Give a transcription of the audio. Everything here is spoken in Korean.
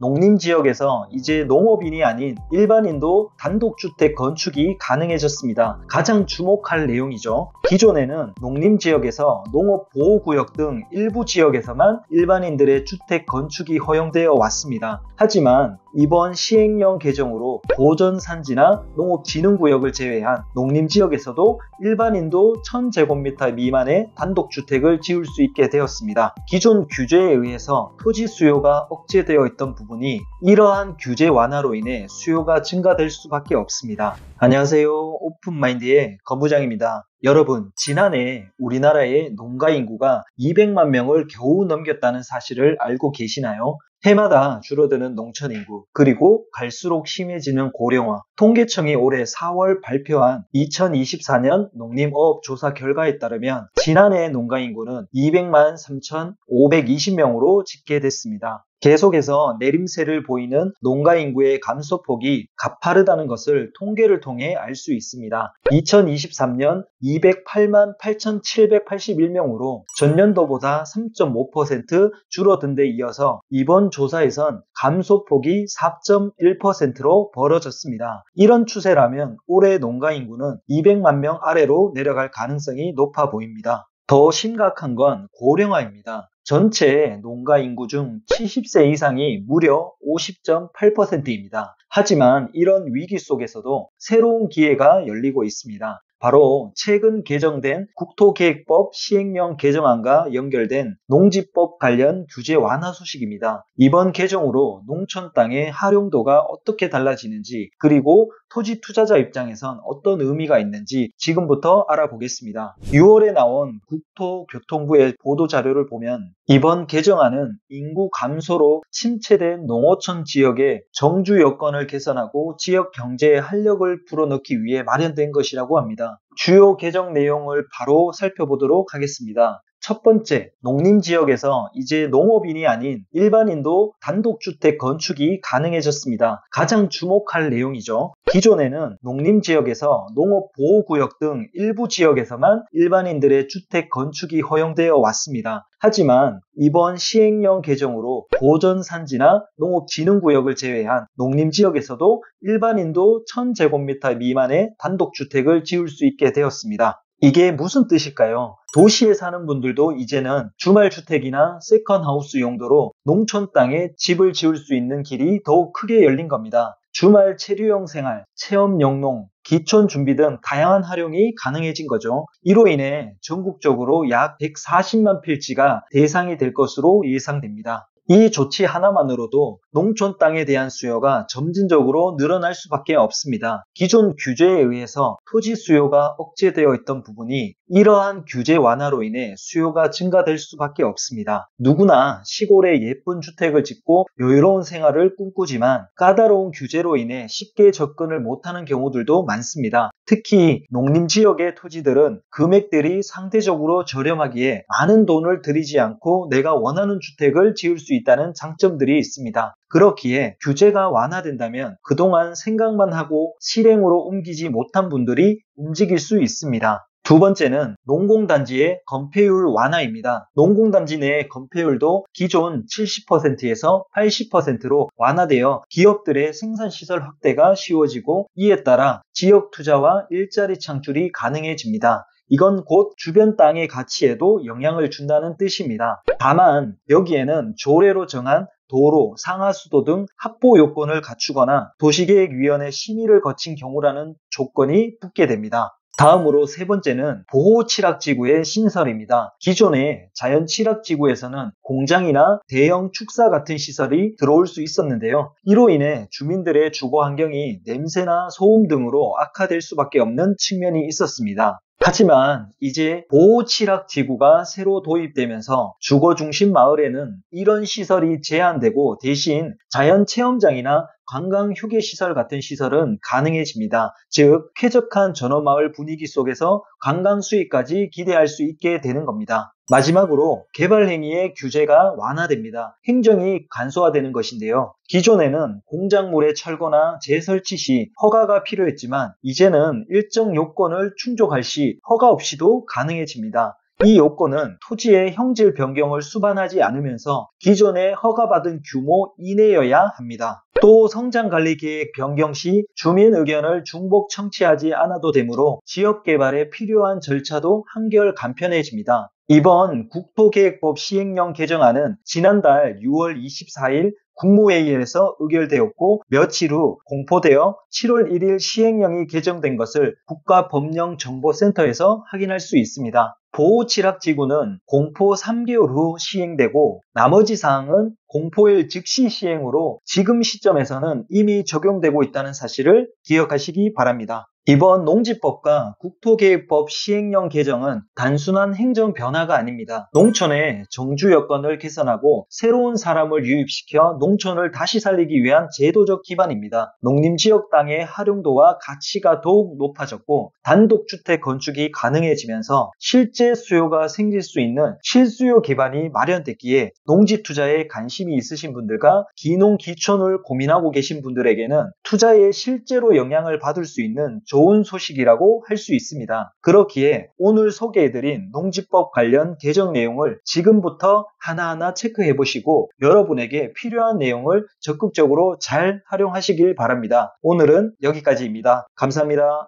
농림지역에서 이제 농업인이 아닌 일반인도 단독주택 건축이 가능해졌습니다. 가장 주목할 내용이죠. 기존에는 농림지역에서 농업보호구역 등 일부 지역에서만 일반인들의 주택 건축이 허용되어 왔습니다. 하지만 이번 시행령 개정으로 보전산지나 농업진흥구역을 제외한 농림지역에서도 일반인도 1000제곱미터 미만의 단독주택을 지을 수 있게 되었습니다. 기존 규제에 의해서 토지 수요가 억제되어 있던 부분이 이러한 규제 완화로 인해 수요가 증가될 수밖에 없습니다. 안녕하세요. 오픈마인드의 건부장입니다. 여러분, 지난해 우리나라의 농가 인구가 200만 명을 겨우 넘겼다는 사실을 알고 계시나요? 해마다 줄어드는 농촌 인구, 그리고 갈수록 심해지는 고령화. 통계청이 올해 4월 발표한 2024년 농림어업 조사 결과에 따르면 지난해 농가 인구는 200만 3,520명으로 집계됐습니다. 계속해서 내림세를 보이는 농가 인구의 감소폭이 가파르다는 것을 통계를 통해 알 수 있습니다. 2023년 208만 8,781명으로 전년도보다 3.5% 줄어든 데 이어서 이번 조사에선 감소폭이 4.1%로 벌어졌습니다. 이런 추세라면 올해 농가 인구는 200만 명 아래로 내려갈 가능성이 높아 보입니다. 더 심각한 건 고령화입니다. 전체 농가 인구 중 70세 이상이 무려 50.8%입니다. 하지만 이런 위기 속에서도 새로운 기회가 열리고 있습니다. 바로 최근 개정된 국토계획법 시행령 개정안과 연결된 농지법 관련 규제 완화 소식입니다. 이번 개정으로 농촌 땅의 활용도가 어떻게 달라지는지, 그리고 토지 투자자 입장에선 어떤 의미가 있는지 지금부터 알아보겠습니다. 6월에 나온 국토교통부의 보도자료를 보면 이번 개정안은 인구 감소로 침체된 농어촌 지역의 정주 여건을 개선하고 지역 경제에 활력을 불어넣기 위해 마련된 것이라고 합니다. 주요 개정 내용을 바로 살펴보도록 하겠습니다. 첫 번째, 농림지역에서 이제 농업인이 아닌 일반인도 단독주택 건축이 가능해졌습니다. 가장 주목할 내용이죠. 기존에는 농림지역에서 농업보호구역 등 일부 지역에서만 일반인들의 주택 건축이 허용되어 왔습니다. 하지만 이번 시행령 개정으로 보전산지나 농업진흥구역을 제외한 농림지역에서도 일반인도 1000제곱미터 미만의 단독주택을 지을 수 있게 되었습니다. 이게 무슨 뜻일까요? 도시에 사는 분들도 이제는 주말주택이나 세컨하우스 용도로 농촌 땅에 집을 지을 수 있는 길이 더욱 크게 열린 겁니다. 주말 체류형 생활, 체험 영농, 기촌 준비 등 다양한 활용이 가능해진 거죠. 이로 인해 전국적으로 약 140만 필지가 대상이 될 것으로 예상됩니다. 이 조치 하나만으로도 농촌 땅에 대한 수요가 점진적으로 늘어날 수밖에 없습니다. 기존 규제에 의해서 토지 수요가 억제되어 있던 부분이 이러한 규제 완화로 인해 수요가 증가될 수밖에 없습니다. 누구나 시골에 예쁜 주택을 짓고 여유로운 생활을 꿈꾸지만 까다로운 규제로 인해 쉽게 접근을 못하는 경우들도 많습니다. 특히 농림지역의 토지들은 금액들이 상대적으로 저렴하기에 많은 돈을 들이지 않고 내가 원하는 주택을 지을 수 있다는 장점들이 있습니다. 그렇기에 규제가 완화된다면 그동안 생각만 하고 실행으로 옮기지 못한 분들이 움직일 수 있습니다. 두 번째는 농공단지의 건폐율 완화입니다. 농공단지 내 건폐율도 기존 70%에서 80%로 완화되어 기업들의 생산시설 확대가 쉬워지고 이에 따라 지역 투자와 일자리 창출이 가능해집니다. 이건 곧 주변 땅의 가치에도 영향을 준다는 뜻입니다. 다만 여기에는 조례로 정한 도로, 상하수도 등 확보 요건을 갖추거나 도시계획위원회 심의를 거친 경우라는 조건이 붙게 됩니다. 다음으로 세 번째는 보호취락지구의 신설입니다. 기존의 자연취락지구에서는 공장이나 대형 축사 같은 시설이 들어올 수 있었는데요. 이로 인해 주민들의 주거 환경이 냄새나 소음 등으로 악화될 수밖에 없는 측면이 있었습니다. 하지만 이제 보호취락지구가 새로 도입되면서 주거중심 마을에는 이런 시설이 제한되고 대신 자연체험장이나 관광휴게시설 같은 시설은 가능해집니다. 즉, 쾌적한 전원마을 분위기 속에서 관광 수익까지 기대할 수 있게 되는 겁니다. 마지막으로 개발행위의 규제가 완화됩니다. 행정이 간소화되는 것인데요. 기존에는 공작물의 철거나 재설치 시 허가가 필요했지만 이제는 일정 요건을 충족할 시 허가 없이도 가능해집니다. 이 요건은 토지의 형질 변경을 수반하지 않으면서 기존에 허가받은 규모 이내여야 합니다. 또 성장관리계획 변경 시 주민 의견을 중복 청취하지 않아도 되므로 지역개발에 필요한 절차도 한결 간편해집니다. 이번 국토계획법 시행령 개정안은 지난달 6월 24일 국무회의에서 의결되었고 며칠 후 공포되어 7월 1일 시행령이 개정된 것을 국가법령정보센터에서 확인할 수 있습니다. 보호취락지구는 공포 3개월 후 시행되고 나머지 사항은 공포일 즉시 시행으로 지금 시점에서는 이미 적용되고 있다는 사실을 기억하시기 바랍니다. 이번 농지법과 국토계획법 시행령 개정은 단순한 행정 변화가 아닙니다. 농촌의 정주 여건을 개선하고 새로운 사람을 유입시켜 농촌을 다시 살리기 위한 제도적 기반입니다. 농림지역 땅의 활용도와 가치가 더욱 높아졌고 단독주택 건축이 가능해지면서 실제 수요가 생길 수 있는 실수요 기반이 마련됐기에 농지 투자에 관심이 있으신 분들과 기농 기촌을 고민하고 계신 분들에게는 투자에 실제로 영향을 받을 수 있는 좋은 소식이라고 할 수 있습니다. 그렇기에 오늘 소개해드린 농지법 관련 개정 내용을 지금부터 하나하나 체크해 보시고 여러분에게 필요한 내용을 적극적으로 잘 활용하시길 바랍니다. 오늘은 여기까지입니다. 감사합니다.